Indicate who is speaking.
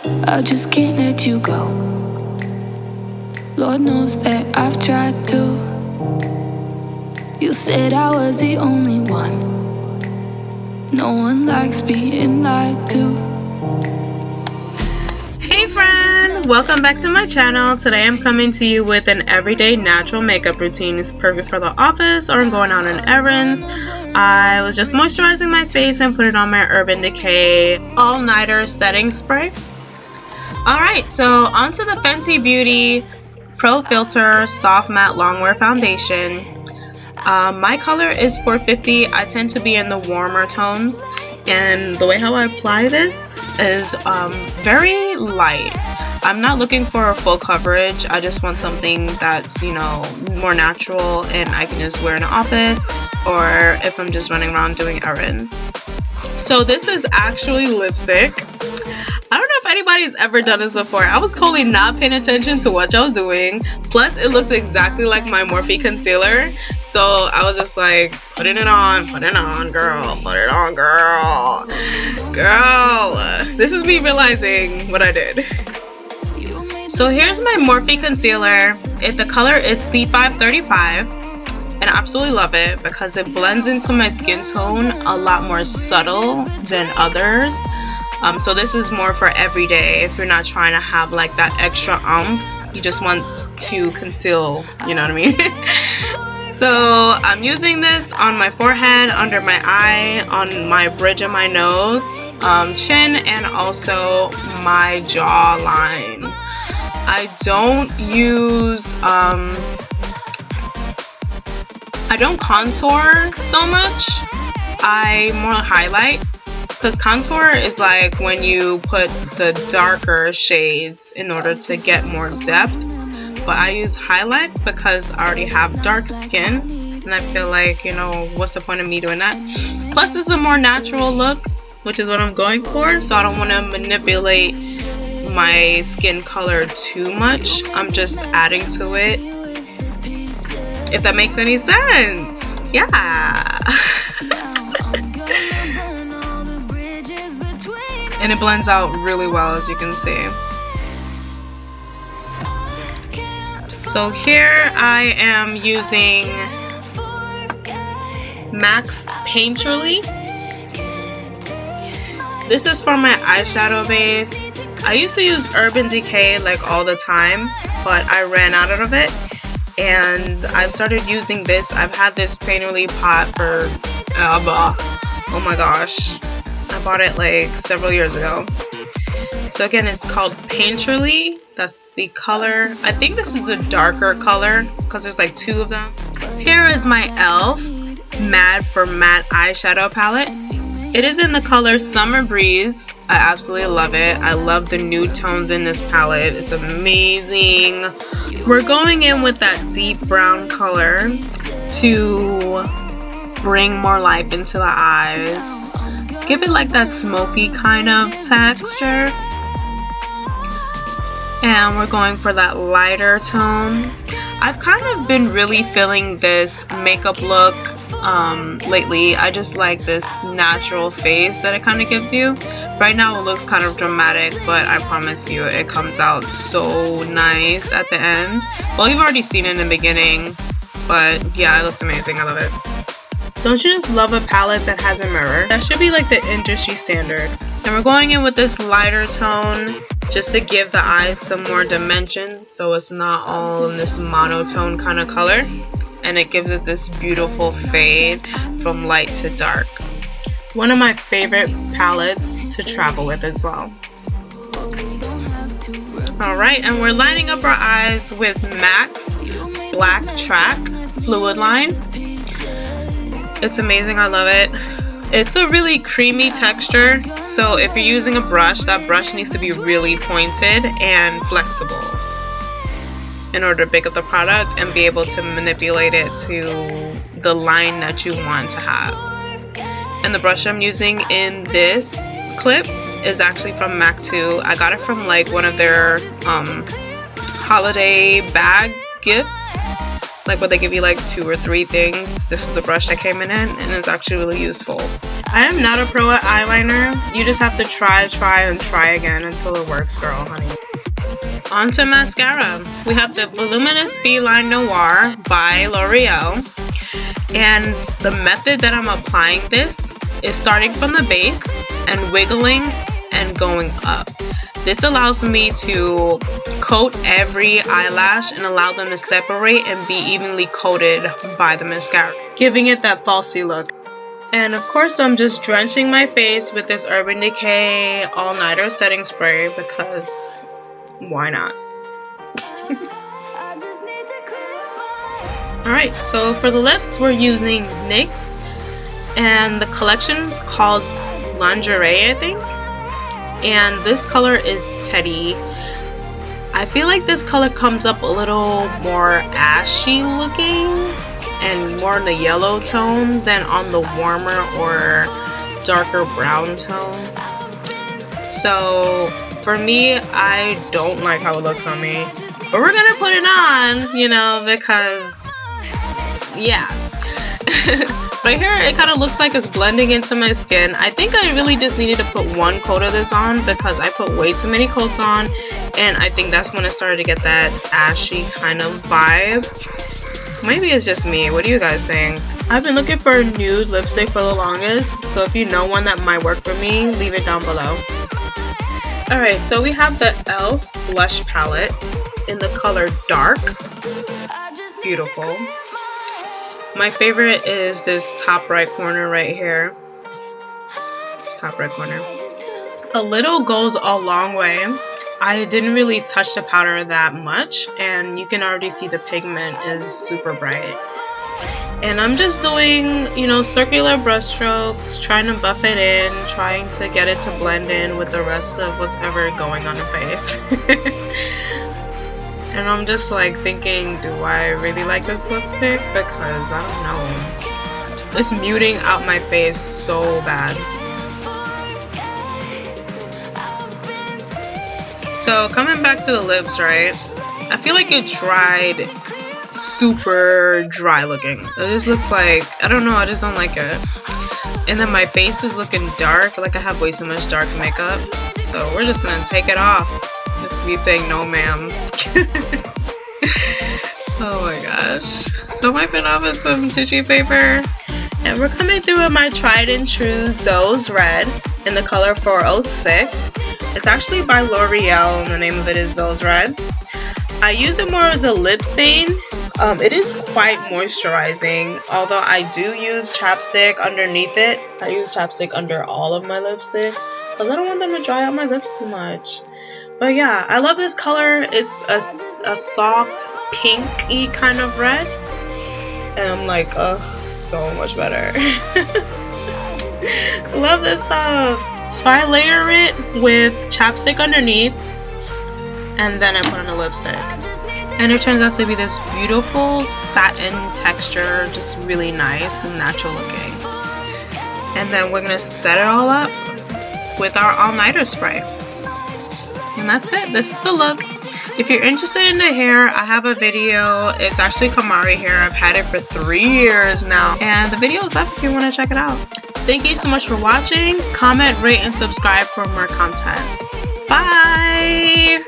Speaker 1: I just can't let you go. Lord knows that I've tried to. You said I was the only one. No one likes being lied to.
Speaker 2: Hey friend, welcome back to my channel. Today I'm coming to you with an everyday natural makeup routine. It's perfect for the office or going out on errands. I was just moisturizing my face and put it on my Urban Decay all-nighter setting spray. Alright, so onto the Fenty Beauty Pro Filter Soft Matte Longwear Foundation. My color is 450. I tend to be in the warmer tones, and the way how I apply this is very light. I'm not looking for a full coverage. I just want something that's, you know, more natural and I can just wear in the office or if I'm just running around doing errands. So this is actually lipstick. I don't know if anybody's ever done this before. I was totally not paying attention to what I was doing. Plus, it looks exactly like my Morphe concealer. So I was just like, putting it on, girl, put it on, girl. Girl, this is me realizing what I did. So here's my Morphe concealer. The color is C535. And I absolutely love it because it blends into my skin tone a lot more subtle than others. So this is more for everyday if you're not trying to have like that extra you just want to conceal, you know what I mean? So I'm using this on my forehead, under my eye, on my bridge of my nose, chin, and also my jawline. I don't use I don't contour so much. I more highlight, because contour is like when you put the darker shades in order to get more depth. But I use highlight because I already have dark skin, and I feel like, you know, what's the point of me doing that? Plus, it's a more natural look, which is what I'm going for. So I don't want to manipulate my skin color too much. I'm just adding to it, if that makes any sense. Yeah. And it blends out really well, as you can see. So here I am using MAC's Painterly. This is for my eyeshadow base. I used to use Urban Decay like all the time, but I ran out of it. And I've started using this. I've had this Painterly pot for, oh my gosh. I bought it like several years ago. So again, it's called Painterly. That's the color. I think this is the darker color because there's like two of them. Here is my e.l.f. Matte for Matte eyeshadow palette. It is in the color Summer Breeze. I absolutely love it. I love the nude tones in this palette. It's amazing. We're going in with that deep brown color to bring more life into the eyes. Give it like that smoky kind of texture. And we're going for that lighter tone. I've kind of been really feeling this makeup look lately. I just like this natural face that it kind of gives you. Right now it looks kind of dramatic, but I promise you it comes out so nice at the end. Well, you've already seen it in the beginning, but yeah, it looks amazing. I love it. Don't you just love a palette that has a mirror? That should be like the industry standard. And we're going in with this lighter tone just to give the eyes some more dimension, so it's not all in this monotone kind of color. And it gives it this beautiful fade from light to dark. One of my favorite palettes to travel with as well. Alright, and we're lining up our eyes with MAC's Black Track Fluid Line. It's amazing, I love it. It's a really creamy texture, so if you're using a brush, that brush needs to be really pointed and flexible in order to pick up the product and be able to manipulate it to the line that you want to have. And the brush I'm using in this clip is actually from MAC too. I got it from like one of their holiday bag gifts. like where they give you like 2 or 3 things. This was the brush that came in it, and it's actually really useful. I am not a pro at eyeliner. You just have to try and try again until it works, girl, honey. On to mascara. We have the Voluminous Feline Noir by L'Oreal. And the method that I'm applying this is starting from the base and wiggling and going up. This allows me to coat every eyelash and allow them to separate and be evenly coated by the mascara, giving it that falsy look. And of course, I'm just drenching my face with this Urban Decay All Nighter Setting Spray because why not? Alright, so for the lips, we're using NYX, and the collection's called Lingerie, I think. And this color is Teddy. I feel like this color comes up a little more ashy looking and more in the yellow tone than on the warmer or darker brown tone. So for me, I don't like how it looks on me, but we're gonna put it on, you know, because yeah. Right here, it kind of looks like it's blending into my skin. I think I really just needed to put 1 coat of this on because I put way too many coats on, and I think that's when it started to get that ashy kind of vibe. Maybe it's just me. What do you guys think? I've been looking for a nude lipstick for the longest, so if you know one that might work for me, leave it down below. Alright, so we have the e.l.f. blush palette in the color Dark. Beautiful. My favorite is this top right corner right here. This top right corner. A little goes a long way. I didn't really touch the powder that much, and you can already see the pigment is super bright. And I'm just doing, you know, circular brush strokes, trying to buff it in, trying to get it to blend in with the rest of whatever going on the face. And I'm just like thinking, do I really like this lipstick? Because I don't know. It's muting out my face so bad. So coming back to the lips, right? I feel like it dried super dry looking. It just looks like, I don't know, I just don't like it. And then my face is looking dark, like I have way too much dark makeup. So we're just gonna take it off. It's me saying no ma'am. Oh my gosh. So wiping off with some tissue paper. And we're coming through with my tried and true Zoe's Red in the color 406. It's actually by L'Oreal and the name of it is Zoe's Red. I use it more as a lip stain. It is quite moisturizing, although I do use chapstick underneath it. I use chapstick under all of my lipstick because I don't want them to dry out my lips too much. But yeah, I love this color. It's a soft pinky kind of red. And I'm like, ugh, so much better. Love this stuff. So I layer it with chapstick underneath. And then I put on a lipstick. And it turns out to be this beautiful satin texture. Just really nice and natural looking. And then we're going to set it all up with our all-nighter spray. And that's it. This is the look. If you're interested in the hair, I have a video. It's actually Kamari hair. I've had it for 3 years now. And the video is up if you want to check it out. Thank you so much for watching. Comment, rate, and subscribe for more content. Bye!